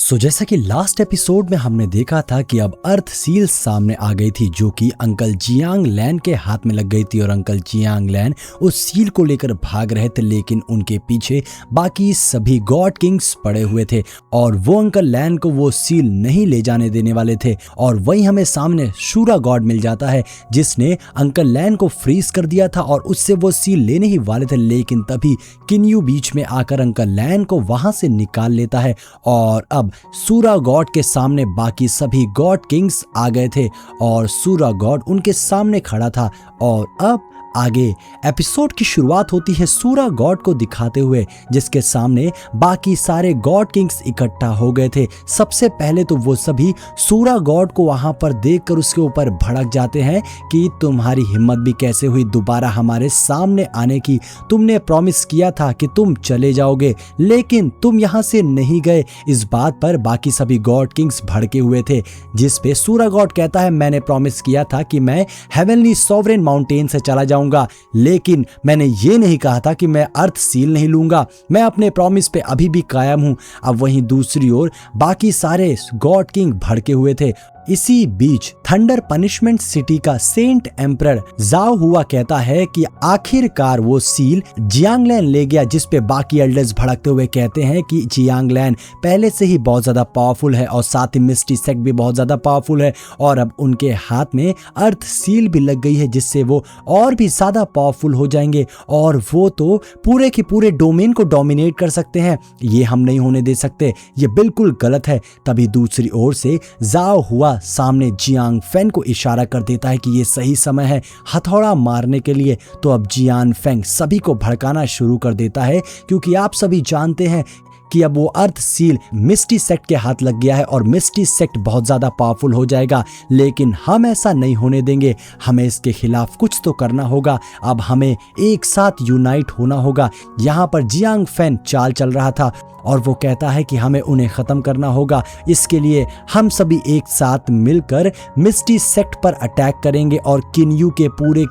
जैसा कि last episode में हमने देखा था कि अब अर्थ सील सामने आ गई थी जो कि अंकल जियांग लैन के हाथ में लग गई थी और अंकल जियांग लैन उस सील को लेकर भाग रहे थे, लेकिन उनके पीछे बाकी सभी गॉड किंग्स पड़े हुए थे और वो अंकल लैन को वो सील नहीं ले जाने देने वाले थे। और वहीं हमें सामने शूरा गॉड मिल जाता है जिसने अंकल लैन को फ्रीज कर दिया था और उससे वो सील लेने ही वाले थे, लेकिन तभी किन्यू बीच में आकर अंकल लैन को वहां से निकाल लेता है और अब सूरा गॉड के सामने बाकी सभी गॉड किंग्स आ गए थे और सूरा गॉड उनके सामने खड़ा था। और अब आगे एपिसोड की शुरुआत होती है सूरा गॉड को दिखाते हुए जिसके सामने बाकी सारे गॉड किंग्स इकट्ठा हो गए थे। सबसे पहले तो वो सभी सूरा गॉड को वहां पर देखकर उसके ऊपर भड़क जाते हैं कि तुम्हारी हिम्मत भी कैसे हुई दोबारा हमारे सामने आने की, तुमने प्रॉमिस किया था कि तुम चले जाओगे लेकिन तुम यहाँ से नहीं गए। इस बात पर बाकी सभी गॉड किंग्स भड़के हुए थे जिस पे सूरा गॉड कहता है मैंने प्रॉमिस किया था कि मैं हेवनली सॉवरेन माउंटेन से चला जाऊंगा, लेकिन मैंने ये नहीं कहा था कि मैं अर्थ सील नहीं लूंगा। मैं अपने प्रॉमिस पे अभी भी कायम हूं। अब वहीं दूसरी ओर बाकी सारे गॉड किंग भड़के हुए थे। इसी बीच थंडर पनिशमेंट सिटी का सेंट एम्परर जाओ हुआ कहता है कि आखिरकार वो सील जियांगलैन ले गया, जिस पे बाकी एल्डर्स भड़कते हुए कहते हैं कि जियांगलैन पहले से ही बहुत ज्यादा पावरफुल है और साथ ही मिस्टी सेक्ट भी बहुत ज्यादा पावरफुल है और अब उनके हाथ में अर्थ सील भी लग गई है जिससे वो और भी ज्यादा पावरफुल हो जाएंगे और वो तो पूरे के पूरे डोमेन को डोमिनेट कर सकते हैं। ये हम नहीं होने दे सकते, ये बिल्कुल गलत है। तभी दूसरी ओर से जाओ हुआ सामने जियांग फेंग को इशारा कर देता है कि ये सही समय है हथौड़ा मारने के लिए। तो अब जियांग फेंग सभी को भड़काना शुरू कर देता है क्योंकि आप सभी जानते हैं कि अब वो अर्थ सील मिस्टी सेक्ट के हाथ लग गया है और मिस्टी सेक्ट बहुत ज्यादा पावरफुल हो जाएगा, लेकिन हम ऐसा नहीं होने देंगे। हमें इसके खिलाफ कुछ तो करना होगा। अब हमें एक साथ यूनाइट होना होगा। यहाँ पर जियांग फेंग चाल चल रहा था और वो कहता है कि हमें उन्हें खत्म करना होगा। इसके लिए हम सभी एक साथ मिलकर मिस्टी सेक्ट पर अटैक करेंगे और किन्यू के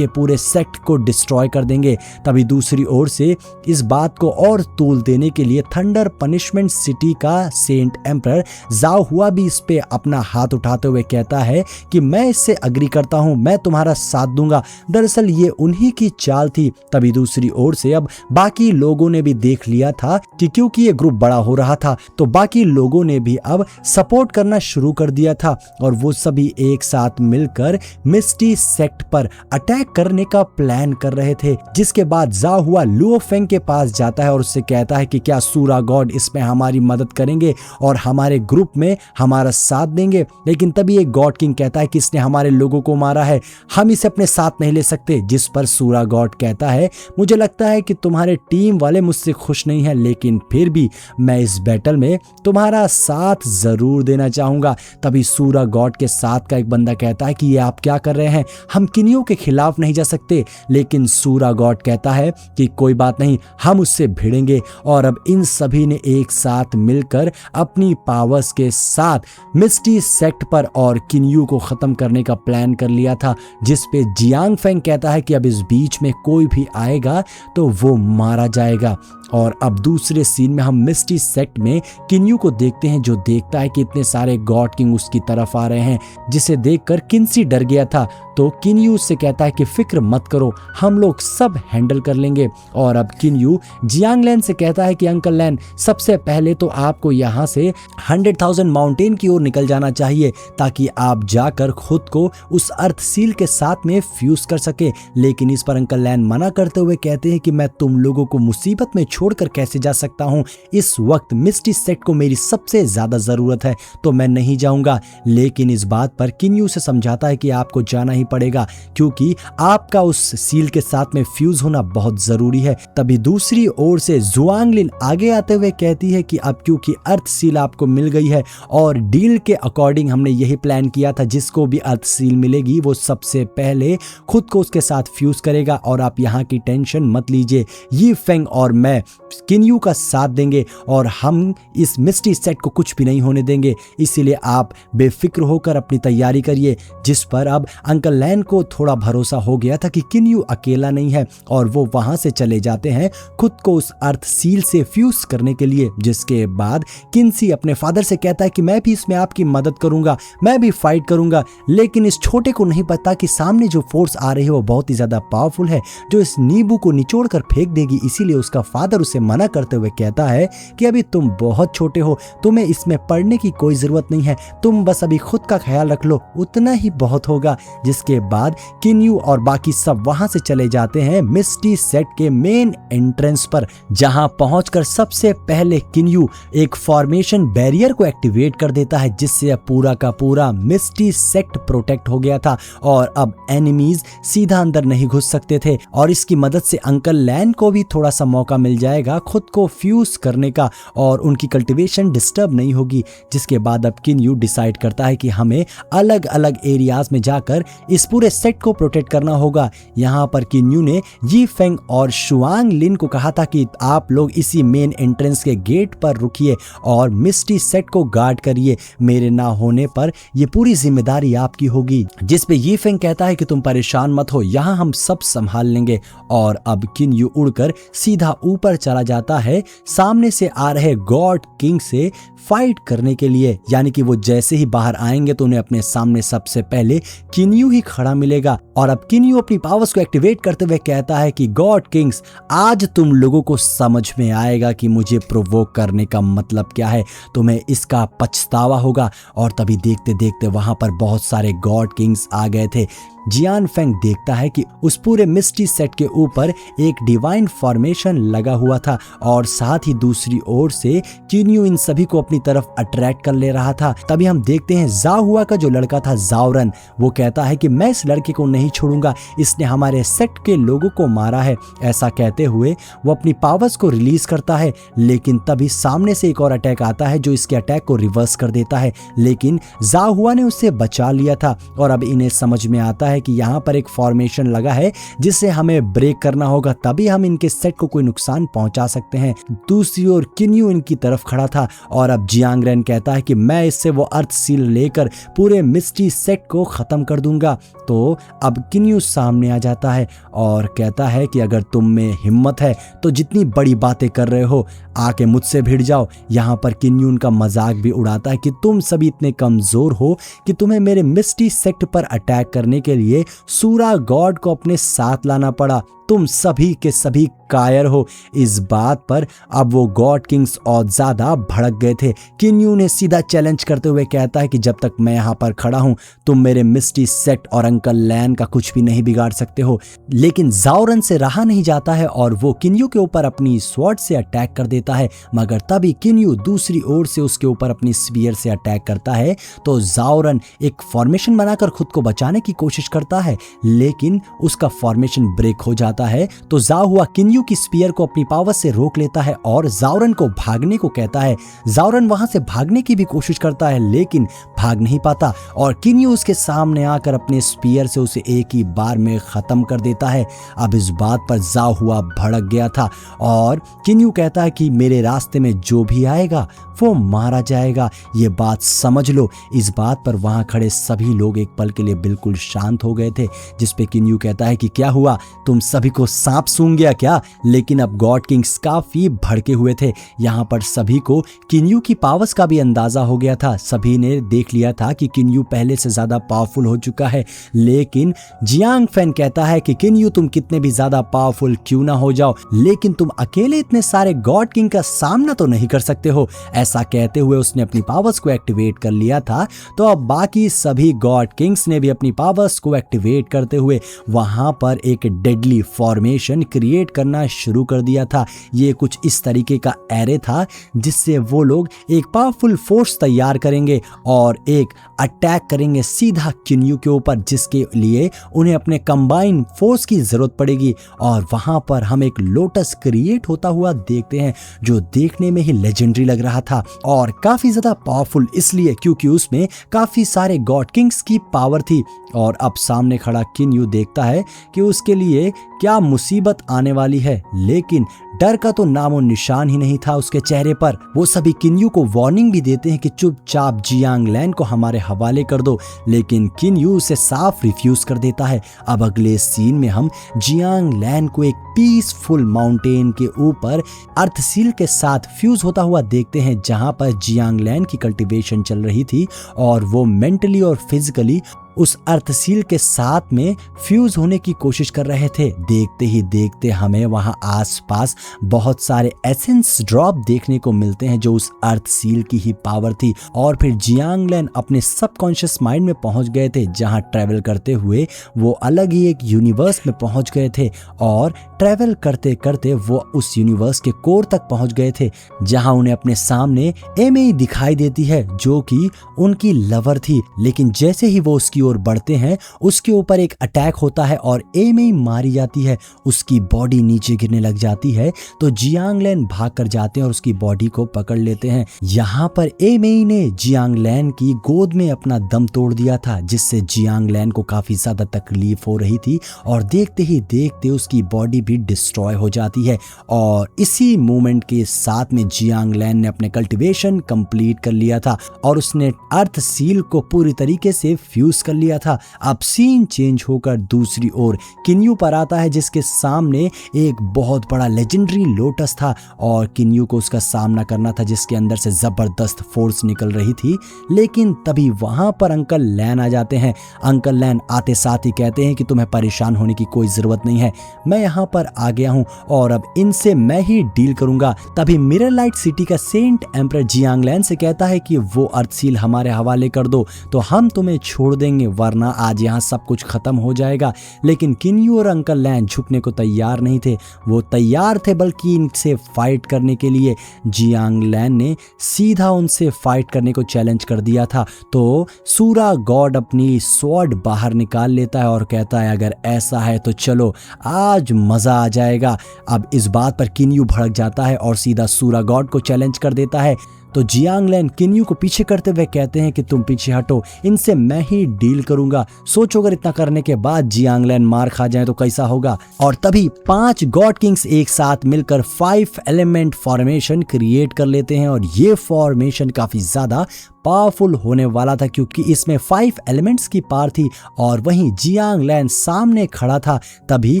पूरे सेक्ट को डिस्ट्रॉय कर देंगे। तभी दूसरी ओर से इस बात को और तूल देने के लिए थंडर पनिशमेंट सिटी का सेंट एम्परर जाओ हुआ भी इस पे अपना हाथ उठाते हुए कहता है कि मैं इससे अग्री करता हूं, मैं तुम्हारा साथ दूंगा। दरअसल ये उन्हीं की चाल थी। तभी दूसरी ओर से अब बाकी लोगों ने भी देख लिया था कि क्योंकि ये ग्रुप बड़ा हो रहा था तो बाकी लोगों ने भी अब सपोर्ट करना शुरू कर दिया था और वो सभी एक साथ मिलकर मिस्टी सेक्ट पर अटैक करने का प्लान कर रहे थे। जिसके बाद जाओ हुआ लुओ फेंग के पास जाता है और उससे कहता है कि क्या सूरा गॉड इसमें हमारी मदद करेंगे और हमारे ग्रुप में हमारा साथ देंगे। लेकिन तभी एक गॉड किंग कहता है कि इसने हमारे लोगों को मारा है, हम इसे अपने साथ नहीं ले सकते। जिस पर सूरा गॉड कहता है मुझे लगता है कि तुम्हारे टीम वाले मुझसे खुश नहीं है, लेकिन फिर भी मैं इस बैटल में तुम्हारा साथ जरूर देना चाहूंगा। तभी सूरा गॉड के साथ का एक बंदा कहता है कि ये आप क्या कर रहे हैं, हम किन्यू के खिलाफ नहीं जा सकते। लेकिन सूरा गॉड कहता है कि कोई बात नहीं, हम उससे भिड़ेंगे। और अब इन सभी ने एक साथ मिलकर अपनी पावर्स के साथ मिस्टी सेक्ट पर और किन्यू को खत्म करने का प्लान कर लिया था। जिस पे जियांग फेंग कहता है कि अब इस बीच में कोई भी आएगा तो वो मारा जाएगा। और अब दूसरे सीन में हम मिस्टी सेक्ट में किन्यू को देखते हैं जो देखता है कि इतने सारे गॉड किंग उसकी तरफ आ रहे हैं, जिसे देखकर किन्सी डर गया था। तो किन्यू से कहता है कि फिक्र मत करो, हम लोग सब हैंडल कर लेंगे। और अब किन्यू जियांग लैन से कहता है कि अंकल लैन सबसे पहले तो आपको यहाँ से 100,000 माउंटेन की ओर निकल जाना चाहिए ताकि आप जाकर खुद को उस अर्थ सील के साथ में फ्यूज कर सके। लेकिन इस पर अंकल लैन मना करते हुए कहते हैं कि मैं तुम लोगों को मुसीबत में छोड़कर कैसे जा सकता हूं, इस वक्त मिस्टी सेक्ट को मेरी सबसे ज्यादा जरूरत है तो मैं नहीं जाऊंगा। लेकिन इस बात पर किन्यू से समझाता है कि आपको जाना ही पड़ेगा क्योंकि आपका उस सील के साथ में फ्यूज होना बहुत जरूरी है। तभी दूसरी ओर से जुआंगलिन आगे आते हुए कहती है कि अब क्योंकि अर्थ सील आपको मिल गई है और डील के अकॉर्डिंग हमने यही प्लान किया था, जिसको भी अर्थ सील मिलेगी वो सबसे पहले खुद को उसके साथ फ्यूज करेगा और आप यहाँ की टेंशन मत लीजिए। यी फेंग और मैं किन्यू का साथ देंगे और हम इस मिस्टी सेट को कुछ भी नहीं होने देंगे, इसीलिए आप बेफिक्र होकर अपनी तैयारी करिए। जिस पर अब अंकल लैन को थोड़ा भरोसा हो गया था कि किन्यू अकेला नहीं है और वो वहां से चले जाते हैं खुद को उस अर्थ सील से फ्यूज करने के लिए। जिसके बाद किन्सी अपने फादर से कहता है कि मैं भी इसमें आपकी मदद करूंगा, मैं भी फाइट करूंगा, लेकिन इस छोटे को नहीं पता कि सामने जो फोर्स आ रही है वो बहुत ही ज्यादा पावरफुल है जो इस नींबू को निचोड़ कर फेंक देगी। इसीलिए उसका फादर उसे मना करते हुए कहता है कि अभी तुम बहुत छोटे हो, तुम्हें इसमें पढ़ने की कोई जरूरत नहीं है, तुम बस अभी खुद का ख्याल रख लो, उतना ही बहुत होगा। जिसके बाद किन्यू और बाकी सब वहां से चले जाते हैं मिस्टी सेट के मेन एंट्रेंस पर, जहां पहुंचकर सबसे पहले किन्यू एक फॉर्मेशन बैरियर को एक्टिवेट कर देता है, जिससे अब पूरा का पूरा मिस्टी सेट प्रोटेक्ट हो गया था और अब एनिमीज सीधा अंदर नहीं घुस सकते थे। और इसकी मदद से अंकल लैन को भी थोड़ा सा मौका मिल जाएगा खुद को फ्यूज करने का और उनकी कल्टीवेशन डिस्टर्ब नहीं होगी। जिसके बाद अब किन्यू डिसाइड करता है कि हमें अलग अलग एरियाज में जाकर इस पूरे सेट को प्रोटेक्ट करना होगा। यहाँ पर किन्यू ने यी फेंग और शुआंग लिन को कहा था कि आप लोग इसी मेन एंट्रेंस के गेट पर रुकिए और मिस्टी सेट को गार्ड करिए, मेरे ना होने पर यह पूरी जिम्मेदारी आपकी होगी। जिस पे यी फेंग कहता है कि तुम परेशान मत हो, यहाँ हम सब संभाल लेंगे। और अब किन्यू उड़कर सीधा ऊपर चला जाता है सामने से आ रहे गॉड किंग से फाइट करने के लिए। यानी कि वो जैसे ही बाहर आएंगे तो उन्हें अपने सामने सबसे पहले किन्यू ही खड़ा मिलेगा। और अब किन्यू अपनी पावर्स को एक्टिवेट करते हुए कहता है कि गॉड किंग्स, आज तुम लोगों को समझ में आएगा कि मुझे प्रोवोक करने का मतलब क्या है, तुम्हें इसका पछतावा होगा। और तभी देखते देखते वहां पर बहुत सारे गॉड किंग्स आ गए थे। जियान फेंग देखता है कि उस पूरे मिस्टी सेट के ऊपर एक डिवाइन फॉर्मेशन लगा हुआ था और साथ ही दूसरी ओर से किन्यू इन सभी को अपनी तरफ अट्रैक्ट कर ले रहा था। तभी हम देखते हैं जाहुआ का जो लड़का था जाओरन, वो कहता है कि मैं इस लड़के को नहीं छोड़ूंगा, इसने हमारे सेट के लोगों को मारा है। ऐसा कहते हुए वो अपनी पावर्स को रिलीज करता है, लेकिन तभी सामने से एक और अटैक आता है जो इसके अटैक को रिवर्स कर देता है, लेकिन जाहुआ ने उससे बचा लिया था। और अब इन्हें समझ में आता है कि यहाँ पर एक फॉर्मेशन लगा है जिसे हमें ब्रेक करना होगा, तभी हम इनके सेट को कोई नुकसान पहुंचा सकते हैं। दूसरी ओर किन्यू इनकी तरफ खड़ा था और अब जियांग रेन कहता है कि मैं इससे वो अर्थ सील लेकर पूरे मिस्टी सेट को खत्म कर दूंगा। तो अब किन्यू सामने आ जाता है और कहता है कि अगर तुम में हिम्मत है तो जितनी बड़ी बातें कर रहे हो आके मुझसे भिड़ जाओ। यहाँ पर किन्यू उनका मजाक भी उड़ाता है कि तुम सभी इतने कमजोर हो कि तुम्हें मेरे मिस्टी सेट पर अटैक करने के लिए सूरा गॉड को अपने साथ लाना पड़ा, तुम सभी के सभी कायर हो। इस बात पर अब वो गॉड किंग्स और ज्यादा भड़क गए थे। किन्यू ने सीधा चैलेंज करते हुए कहता है कि जब तक मैं यहाँ पर खड़ा हूँ तुम मेरे मिस्टी सेट और अंकल लैन का कुछ भी नहीं बिगाड़ सकते हो। लेकिन जाओरन से रहा नहीं जाता है और वो किन्यू के ऊपर अपनी स्वॉर्ड से अटैक कर देता है, मगर तभी किन्यू दूसरी ओर से उसके ऊपर अपनी स्पीयर से अटैक करता है। तो जाओरन एक फॉर्मेशन बनाकर खुद को बचाने की कोशिश करता है, लेकिन उसका फॉर्मेशन ब्रेक हो जाता है। तो जाहुआ किन्यू की स्पीयर को अपनी पावर से रोक लेता है और जाओरन को भागने को कहता है। जाओरन वहां से भागने की भी कोशिश करता है लेकिन भाग नहीं पाता और किन्यू उसके सामने आकर अपने स्पीयर से उसे एक ही बार में खत्म कर देता है। अब इस बात पर जाहुआ भड़क गया था और किन्यू कहता है कि मेरे रास्ते में जो भी आएगा वो मारा जाएगा, ये बात समझ लो। इस बात पर वहां खड़े सभी लोग एक पल के लिए बिल्कुल शांत हो गए थे, जिसपे किन्यू कहता है कि क्या हुआ, तुम सभी को सांप सूंघ गया क्या? लेकिन अब गॉड किंग्स काफी भड़के हुए थे। यहाँ पर सभी को किन्यू की पावर्स का भी अंदाजा हो गया था। सभी ने देख लिया था कि किन्यू पहले से ज्यादा पावरफुल हो चुका है, लेकिन जियांग फेन कहता है कि किन्यू तुम कितने भी ज्यादा पावरफुल क्यों ना हो जाओ, लेकिन तुम अकेले इतने सारे गॉड किंग का सामना तो नहीं कर सकते हो। ऐसा कहते हुए उसने अपनी पावर्स को एक्टिवेट कर लिया था। तो अब बाकी सभी गॉड किंग्स ने भी अपनी पावर्स को एक्टिवेट करते हुए वहां पर एक डेडली फॉर्मेशन क्रिएट करना शुरू कर दिया था। ये कुछ इस तरीके का एरे था जिससे वो लोग एक पावरफुल फोर्स तैयार करेंगे और एक अटैक करेंगे सीधा किन्यू के ऊपर, जिसके लिए उन्हें अपने कंबाइन फोर्स की जरूरत पड़ेगी। और वहां पर हम एक लोटस क्रिएट होता हुआ देखते हैं जो देखने में ही लेजेंडरी लग रहा था और काफी ज्यादा पावरफुल इसलिए क्योंकि उसमें काफी सारे गॉड किंग्स की पावर थी। और अब सामने खड़ा किन्यू देखता है कि उसके लिए क्या मुसीबत आने वाली है, लेकिन डर का तो नामो निशान ही नहीं था उसके चेहरे पर। वो सभी किन्यू को वार्निंग भी देते हैं कि चुपचाप जियांग लैन को हमारे हवाले कर दो, लेकिन किन्यू उसे साफ रिफ्यूज कर देता है। अब अगले सीन में हम जियांग लैन को एक पीसफुल माउंटेन के ऊपर अर्थ सील के साथ फ्यूज होता हुआ देखते हैं, जहां पर जियांग लैन की कल्टीवेशन चल रही थी और वो मेंटली और फिजिकली उस अर्थ सील के साथ में फ्यूज होने की कोशिश कर रहे थे। देखते ही देखते हमें वहां आसपास बहुत सारे एसेंस ड्रॉप देखने को मिलते हैं जो उस अर्थ सील की ही पावर थी। और फिर जियांग लैन अपने सबकॉन्शियस माइंड में पहुंच गए थे, जहां ट्रेवल करते हुए वो अलग ही एक यूनिवर्स में पहुंच गए थे। और ट्रेवल करते करते वो उस यूनिवर्स के कोर तक पहुंच गए थे, जहां उन्हें अपने सामने एमेई दिखाई देती है जो कि उनकी लवर थी। लेकिन जैसे ही वो उसकी ओर बढ़ते हैं, उसके ऊपर एक अटैक होता है और एमेई मारी जाती है। उसकी बॉडी नीचे गिरने लग जाती है तो जियांग लैन भाग कर जाते हैं और उसकी बॉडी को पकड़ लेते हैं। यहाँ पर एमेई ने जियांग लैन की गोद में अपना दम तोड़ दिया था, जिससे जियांग लैन को काफी ज्यादा तकलीफ हो रही थी और देखते ही देखते उसकी बॉडी भी डिस्ट्रॉय हो जाती है। और इसी मोमेंट के साथ में जियांग लैन ने अपने कल्टीवेशन कंप्लीट कर लिया था और उसने अर्थ सील को पूरी तरीके से फ्यूज कर लिया था। अब सीन चेंज होकर दूसरी ओर किन्यू पर आता है, जिसके सामने एक बहुत बड़ा लेजेंडरी लोटस था और किन्यू को उसका सामना करना था, जिसके अंदर से जबरदस्त फोर्स निकल रही थी। लेकिन तभी वहां पर अंकल लैन आ जाते हैं। अंकल लैन आते साथ ही कहते हैं कि तुम्हें परेशान होने की कोई जरूरत नहीं है, मैं यहाँ पर आ गया हूँ और अब इनसे मैं ही डील करूंगा। तभी मिरर लाइट सिटी का सेंट एम्परर जियांग लैन से कहता है कि वो अर्थ सील हमारे हवाले कर दो तो हम तुम्हें छोड़ देंगे, वरना आज यहाँ सब कुछ खत्म हो जाएगा। लेकिन किन्यू और अंकल लैन झुकने को तैयार नहीं थे, वो तैयार थे बल्कि इनसे फाइट करने के लिए। जियांग लैन ने सीधा उनसे फाइट करने को चैलेंज कर दिया था, तो सूरा गॉड अपनी स्वॉर्ड बाहर निकाल लेता है और कहता है अगर ऐसा है तो चलो आज मजा आ जाएगा। अब इस बात पर किन्यू भड़क जाता है और सीधा सूरा गॉड को चैलेंज कर देता है। तो जियांग लैन किन्यू को पीछे करते हुए कहते हैं कि तुम पीछे हटो, इनसे मैं ही डील करूंगा। सोचो अगर इतना करने के बाद जियांग लैन मार खा जाए तो कैसा होगा। और तभी 5 गॉड किंग्स एक साथ मिलकर 5 एलिमेंट फॉर्मेशन क्रिएट कर लेते हैं और ये फॉर्मेशन काफी ज्यादा पावरफुल होने वाला था, क्योंकि इसमें 5 एलिमेंट्स की पावर थी और वहीं जियांग लैन सामने खड़ा था। तभी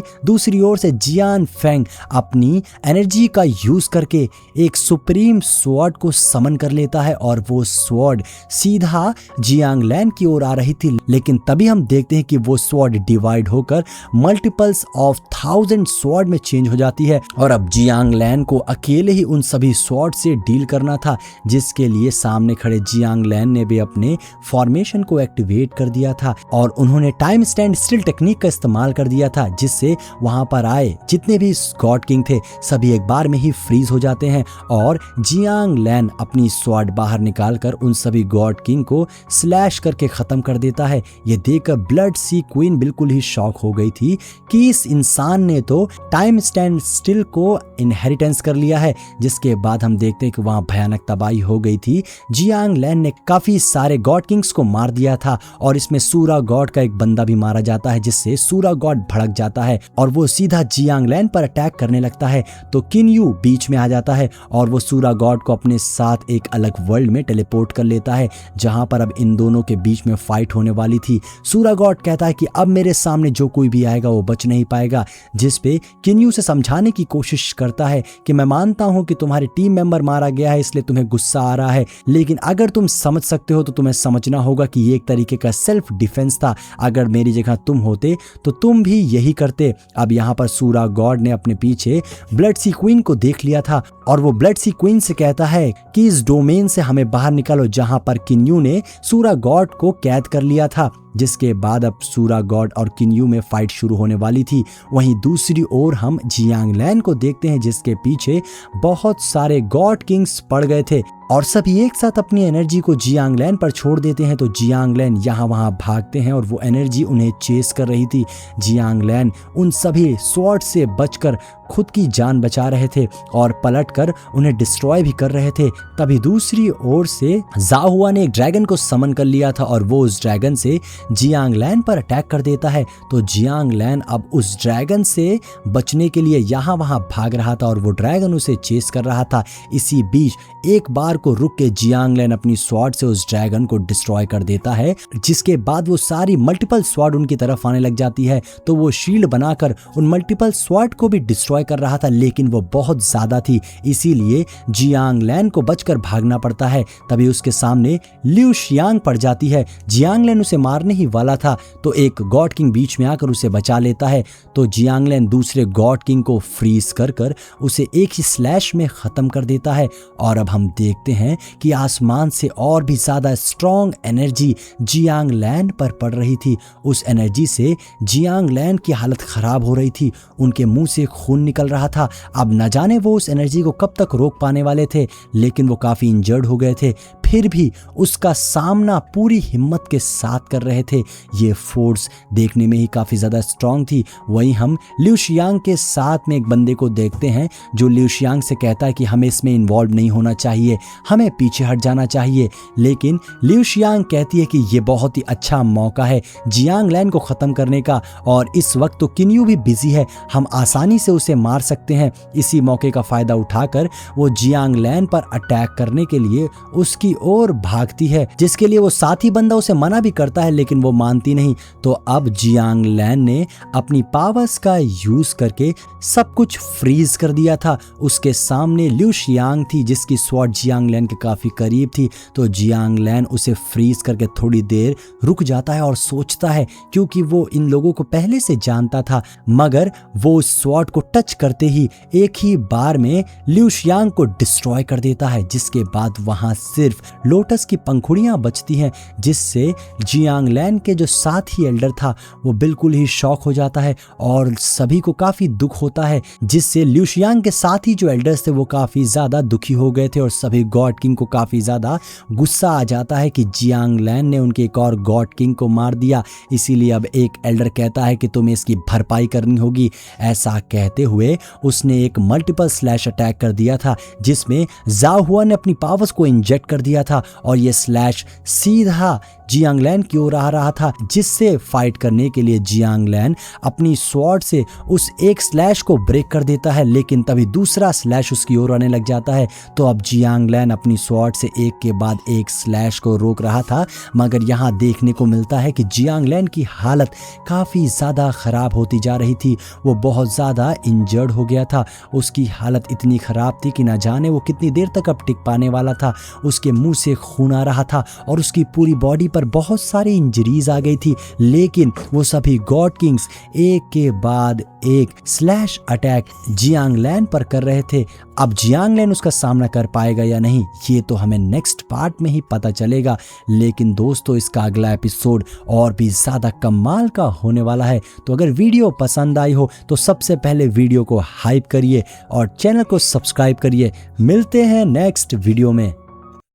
दूसरी ओर से जियान फेंग अपनी एनर्जी का यूज करके एक सुप्रीम स्वॉर्ड को समन कर लेता है और वो स्वॉर्ड सीधा जियांग लैन की ओर आ रही थी। लेकिन तभी हम देखते हैं कि वो स्वॉर्ड डिवाइड होकर मल्टीपल्स ऑफ 1000 स्वॉर्ड में चेंज हो जाती है और अब जियांग लैन को अकेले ही उन सभी स्वॉर्ड से डील करना था, जिसके लिए सामने खड़े जियांग लैन ने भी अपने फॉर्मेशन को एक्टिवेट कर दिया था और उन्होंने टाइम स्टैंड स्टिल टेक्निक का इस्तेमाल कर दिया था, जिससे वहां पर आए जितने भी गॉड किंग थे सभी एक बार में ही फ्रीज हो जाते हैं और जियांग लैन अपनी स्वॉर्ड बाहर निकालकर उन सभी गॉड किंग को स्लैश करके खत्म कर देता है। ये देखकर ब्लड सी क्वीन बिल्कुल ही शॉक हो गई थी कि इस इंसान ने तो टाइम स्टैंड स्टिल को इनहेरिटेंस कर लिया है। जिसके बाद हम देखते हैं कि वहां भयानक तबाही हो गई थी। जियांग लैन ने काफी सारे गॉड किंग्स को मार दिया था और इसमें सूरा गॉड का एक बंदा भी मारा जाता है, जिससे सूरा गॉड भड़क जाता है और वो सीधा जियांग लैन पर अटैक करने लगता है। तो किन्यू बीच में आ जाता है और वो सूरा गॉड को अपने साथ एक अलग वर्ल्ड में टेलीपोर्ट कर लेता है, जहां पर अब इन दोनों के बीच में फाइट होने वाली थी। सूरा गॉड कहता है कि अब मेरे सामने जो कोई भी आएगा वो बच नहीं पाएगा, जिस पे किन्यू से समझाने की कोशिश करता है कि मैं मानता हूं कि तुम्हारे टीम मेंबर मारा गया है इसलिए तुम्हें गुस्सा आ रहा है, लेकिन अगर तुम समझ सकते हो तो तुम्हें समझना होगा कि ये एक तरीके का सेल्फ डिफेंस था। अगर मेरी जगह तुम होते तो तुम भी यही करते। अब यहाँ पर सूरा गॉड ने अपने पीछे ब्लड सी क्वीन को देख लिया था और वो ब्लड सी क्वीन से कहता है कि इस डोमेन से हमें बाहर निकालो, जहां पर किन्यू ने सूरा गॉड को कैद कर लिया था। जिसके बाद अब सूरा गॉड और किन्यू में फाइट शुरू होने वाली थी। वहीं दूसरी ओर हम जियांग लैन को देखते हैं, जिसके पीछे बहुत सारे गॉड किंग्स पड़ गए थे और सभी एक साथ अपनी एनर्जी को जियांग लैन पर छोड़ देते हैं। तो जियांग लैन यहाँ वहाँ भागते हैं और वो एनर्जी उन्हें चेस कर रही थी। जियांग लैन उन सभी स्वॉर्ड से बचकर खुद की जान बचा रहे थे और पलटकर उन्हें डिस्ट्रॉय भी कर रहे थे। तभी दूसरी ओर से जाहुआ ने एक ड्रैगन को समन कर लिया था और वो उस ड्रैगन से जियांग लैन पर अटैक कर देता है। तो जियांग लैन अब उस ड्रैगन से बचने के लिए यहाँ वहाँ भाग रहा था और वो ड्रैगन उसे चेस कर रहा था। इसी बीच एक बार को रुक के जियांग लैन अपनी स्वॉर्ड से उस ड्रैगन को डिस्ट्रॉय कर देता है, जिसके बाद वो सारी मल्टीपल स्वॉर्ड उनकी तरफ आने लग जाती है। तो वो शील्ड बनाकर उन मल्टीपल स्वॉर्ड को भी डिस्ट्रॉय कर रहा था, लेकिन वो बहुत ज्यादा थी, इसीलिए जियांग लैन को बचकर भागना पड़ता है। तभी उसके सामने लिu शियांग पड़ जाती है। जियांग लैन उसे मारने ही वाला था तो एक गॉड किंग बीच में आकर उसे बचा लेता है। तो जियांग लैन दूसरे गॉड किंग को फ्रीज कर उसे एक ही स्लैश में खत्म कर देता है। और अब हम देखते हैं कि आसमान से और भी ज्यादा स्ट्रॉन्ग एनर्जी जियांग लैन पर पड़ रही थी। उस एनर्जी से जियांग लैन की हालत खराब हो रही थी, उनके मुंह से खून निकल रहा था। अब न जाने वो उस एनर्जी को कब तक रोक पाने वाले थे, लेकिन वो काफी इंजर्ड हो गए थे, फिर भी उसका सामना पूरी हिम्मत के साथ कर रहे थे। ये फोर्स देखने में ही काफी ज्यादा स्ट्रांग थी। वहीं हम लिu शियांग के साथ में एक बंदे को देखते हैं जो लिu शियांग से कहता है कि हमें इसमें इन्वॉल्व नहीं होना चाहिए, हमें पीछे हट जाना चाहिए। लेकिन लिu शियांग कहती है कि ये बहुत ही अच्छा मौका है जियांग लैन को खत्म करने का, और इस वक्त तो किन्यू भी बिजी है, हम आसानी से उसे मार सकते हैं। इसी मौके का फायदा उठाकर वो जियांग लैन पर अटैक करने के लिए उसकी ओर भागती है, जिसके लिए वो साथी बंदा उसे मना भी करता है, लेकिन वो मानती नहीं। तो अब जियांग लैन ने अपनी पावर्स का यूज करके सब कुछ फ्रीज कर दिया था। उसके सामने लिu शियांग थी जिसकी स्वॉर्ड जियांग लैन के काफी करीब थी। तो जियांग लैन उसे फ्रीज करके थोड़ी देर रुक जाता है और सोचता है, क्योंकि वो इन लोगों को पहले से जानता था। मगर वो उस स्वॉर्ड को टच करते ही एक ही बार में लिu शियांग को डिस्ट्रॉय कर देता है, जिसके बाद वहां सिर्फ लोटस की पंखुड़ियां बचती हैं, जिससे जियांग लैन के जो साथी एल्डर था वो बिल्कुल ही शॉक हो जाता है और सभी को काफी दुख होता है, जिससे लिu शियांग के साथी जो एल्डर्स थे वो काफी ज्यादा दुखी हो गए थे और सभी गॉड किंग को काफी ज्यादा गुस्सा आ जाता है कि जियांग लैन ने उनके एक और गॉड किंग को मार दिया। इसीलिए अब एक एल्डर कहता है कि तुम्हें इसकी भरपाई करनी होगी। ऐसा कहते हुए उसने एक मल्टीपल स्लैश अटैक कर दिया था, जिसमें जाहुआ ने अपनी पावर्स को इंजेक्ट कर दिया था और ये स्लैश सीधा जियांग लैन की ओर आ रहा था, जिससे फाइट करने के लिए जियांग लैन अपनी स्वॉर्ड से उस एक स्लैश को ब्रेक कर देता है, लेकिन तभी दूसरा स्लैश उसकी ओर आने लग जाता है। तो अब जियांग लैन अपनी स्वॉर्ड से एक के बाद एक स्लैश को रोक रहा था, मगर यहाँ देखने को मिलता है कि जियांग लैन की हालत काफी ज्यादा खराब होती जा रही थी। वो बहुत ज्यादा इंजर्ड हो गया था, उसकी हालत इतनी खराब थी कि ना जाने वो कितनी देर तक अब टिक पाने वाला था। उसके मुंह से खून आ रहा था और उसकी पूरी बॉडी पर बहुत सारी इंजरीज आ गई थी, लेकिन वो सभी गॉड किंग्स एक के बाद एक स्लैश अटैक जियांग लैन पर कर रहे थे। अब जियांग लैन उसका सामना कर पाएगा या नहीं, ये तो हमें नेक्स्ट पार्ट में ही पता चलेगा। लेकिन दोस्तों, इसका अगला एपिसोड और भी ज्यादा कमाल का होने वाला है। तो अगर वीडियो पसंद आई हो तो सबसे पहले वीडियो को हाइप करिए और चैनल को सब्सक्राइब करिए। मिलते हैं नेक्स्ट वीडियो में।